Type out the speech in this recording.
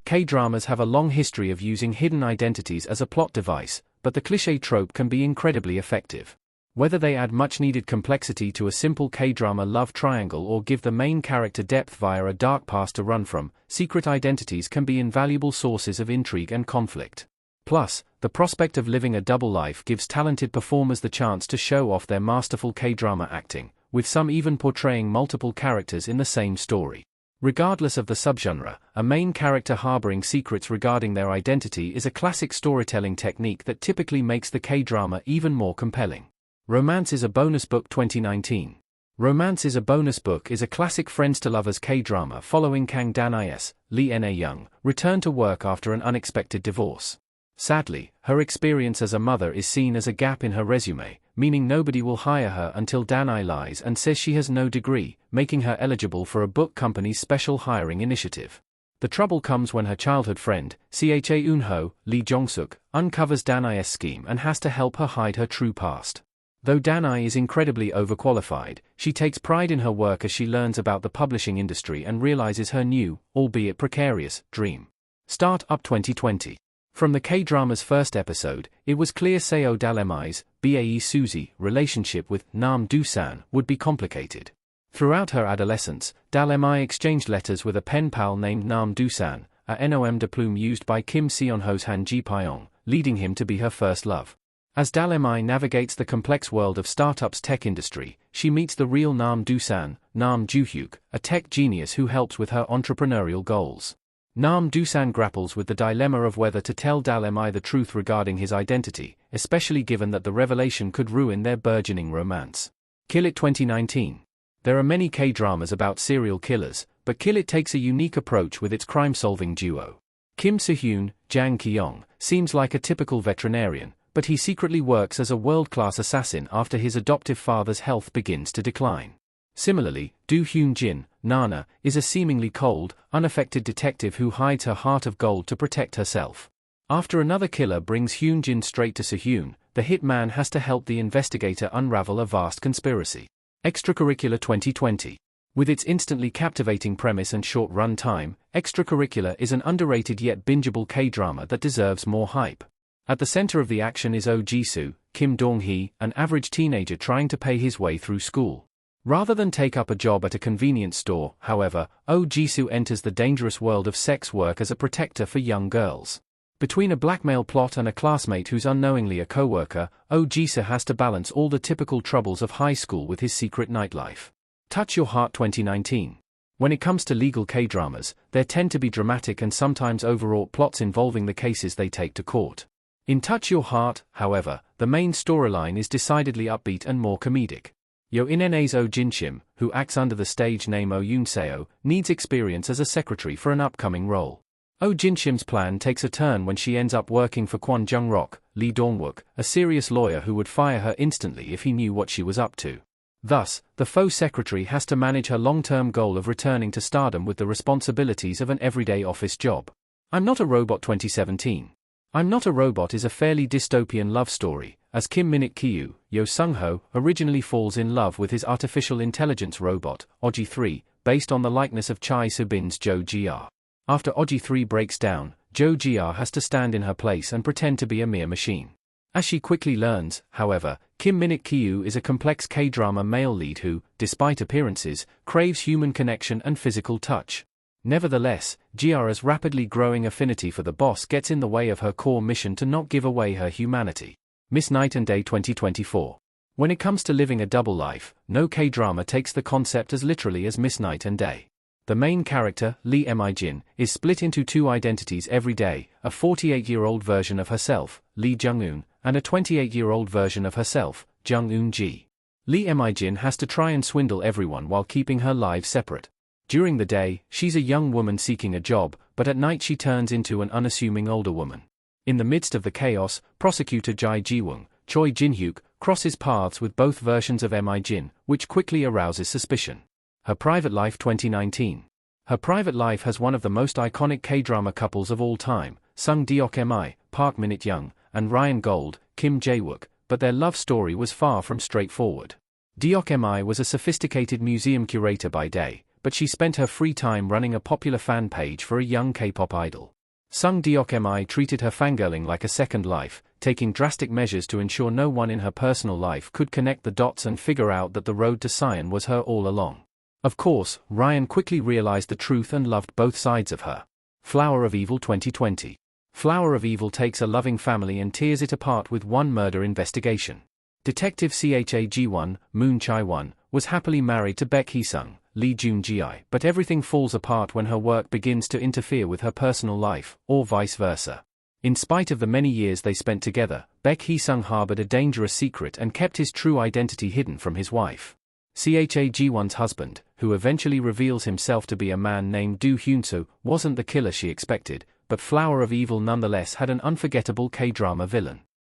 K-dramas have a long history of using hidden identities as a plot device, but the cliché trope can be incredibly effective. Whether they add much-needed complexity to a simple K-drama love triangle or give the main character depth via a dark past to run from, secret identities can be invaluable sources of intrigue and conflict. Plus, the prospect of living a double life gives talented performers the chance to show off their masterful K-drama acting, with some even portraying multiple characters in the same story. Regardless of the subgenre, a main character harboring secrets regarding their identity is a classic storytelling technique that typically makes the K-drama even more compelling. Romance is a Bonus Book 2019. Romance is a Bonus Book is a classic friends to lovers K-drama following Kang Dan-is, Lee Na-young, return to work after an unexpected divorce. Sadly, her experience as a mother is seen as a gap in her resume, meaning nobody will hire her until Dan-I lies and says she has no degree, making her eligible for a book company's special hiring initiative. The trouble comes when her childhood friend, Cha Eun-ho, Lee Jong-suk, uncovers Dan-i's scheme and has to help her hide her true past. Though Dan-I is incredibly overqualified, she takes pride in her work as she learns about the publishing industry and realizes her new, albeit precarious, dream. Start Up 2020. From the K-drama's first episode, it was clear Seo Dal-mi's, Bae Suzy, relationship with Nam Do-san would be complicated. Throughout her adolescence, Dal-mi exchanged letters with a pen pal named Nam Do-san, a nom de plume used by Kim Seon-ho's Han Ji-pyong, leading him to be her first love. As Dal-mi navigates the complex world of startups tech industry, she meets the real Nam Do-san, Nam Ju-hyuk, a tech genius who helps with her entrepreneurial goals. Nam Do-san grapples with the dilemma of whether to tell Dal-mi the truth regarding his identity, especially given that the revelation could ruin their burgeoning romance. Kill It 2019. There are many K-dramas about serial killers, but Kill It takes a unique approach with its crime-solving duo. Kim Soo-hyun, Jang Ki-yong, seems like a typical veterinarian, but he secretly works as a world-class assassin after his adoptive father's health begins to decline. Similarly, Do Hyun-jin, Nana, is a seemingly cold, unaffected detective who hides her heart of gold to protect herself. After another killer brings Hyun-jin straight to Soo-hyun, the hitman has to help the investigator unravel a vast conspiracy. Extracurricular 2020. With its instantly captivating premise and short run time, Extracurricular is an underrated yet bingeable K-drama that deserves more hype. At the center of the action is Oh Jisoo, Kim Dong-hee, an average teenager trying to pay his way through school. Rather than take up a job at a convenience store, however, Oh Jisoo enters the dangerous world of sex work as a protector for young girls. Between a blackmail plot and a classmate who's unknowingly a co-worker, Oh Jisoo has to balance all the typical troubles of high school with his secret nightlife. Touch Your Heart 2019. When it comes to legal K-dramas, there tend to be dramatic and sometimes overwrought plots involving the cases they take to court. In Touch Your Heart, however, the main storyline is decidedly upbeat and more comedic. Yo In-na's Oh Jin-shim, who acts under the stage name Oh Yoon-seo, needs experience as a secretary for an upcoming role. Oh Jin-shim's plan takes a turn when she ends up working for Kwon Jung-rock, Lee Dong-wook, a serious lawyer who would fire her instantly if he knew what she was up to. Thus, the faux secretary has to manage her long-term goal of returning to stardom with the responsibilities of an everyday office job. I'm Not a Robot 2017. I'm Not a Robot is a fairly dystopian love story, as Kim Min-kyu, Yo Sung-ho, originally falls in love with his artificial intelligence robot, Oji 3, based on the likeness of Choi Soo-bin's Jo Ji-ah. After Oji 3 breaks down, Jo Ji-ah has to stand in her place and pretend to be a mere machine. As she quickly learns, however, Kim Min-kyu is a complex K-drama male lead who, despite appearances, craves human connection and physical touch. Nevertheless, Ji-ah's rapidly growing affinity for the boss gets in the way of her core mission to not give away her humanity. Miss Night and Day 2024. When it comes to living a double life, no K-drama takes the concept as literally as Miss Night and Day. The main character, Lee Mi-jin, is split into two identities every day, a 48-year-old version of herself, Lee Jung-eun, and a 28-year-old version of herself, Jung-eun-ji. Lee Mi-jin has to try and swindle everyone while keeping her lives separate. During the day, she's a young woman seeking a job, but at night she turns into an unassuming older woman. In the midst of the chaos, prosecutor Jae Ji-woong, Choi Jin-hyuk, crosses paths with both versions of Mi-jin, which quickly arouses suspicion. Her Private Life 2019. Her Private Life has one of the most iconic K-drama couples of all time, Sung Deok Mi, Park Min-young, and Ryan Gold, Kim Jae-wook, but their love story was far from straightforward. Deok Mi was a sophisticated museum curator by day, but she spent her free time running a popular fan page for a young K-pop idol. Sung Deok Mi treated her fangirling like a second life, taking drastic measures to ensure no one in her personal life could connect the dots and figure out that the road to Sion was her all along. Of course, Ryan quickly realized the truth and loved both sides of her. Flower of Evil 2020. Flower of Evil takes a loving family and tears it apart with one murder investigation. Detective Chag-won, Moon Chae-won, was happily married to Baek Hee-sung, Lee Jun-gi, but everything falls apart when her work begins to interfere with her personal life, or vice versa. In spite of the many years they spent together, Baek Hee-sung harbored a dangerous secret and kept his true identity hidden from his wife. Chag-won's husband, who eventually reveals himself to be a man named Do Hyun-soo, wasn't the killer she expected, but Flower of Evil nonetheless had an unforgettable K-drama villain.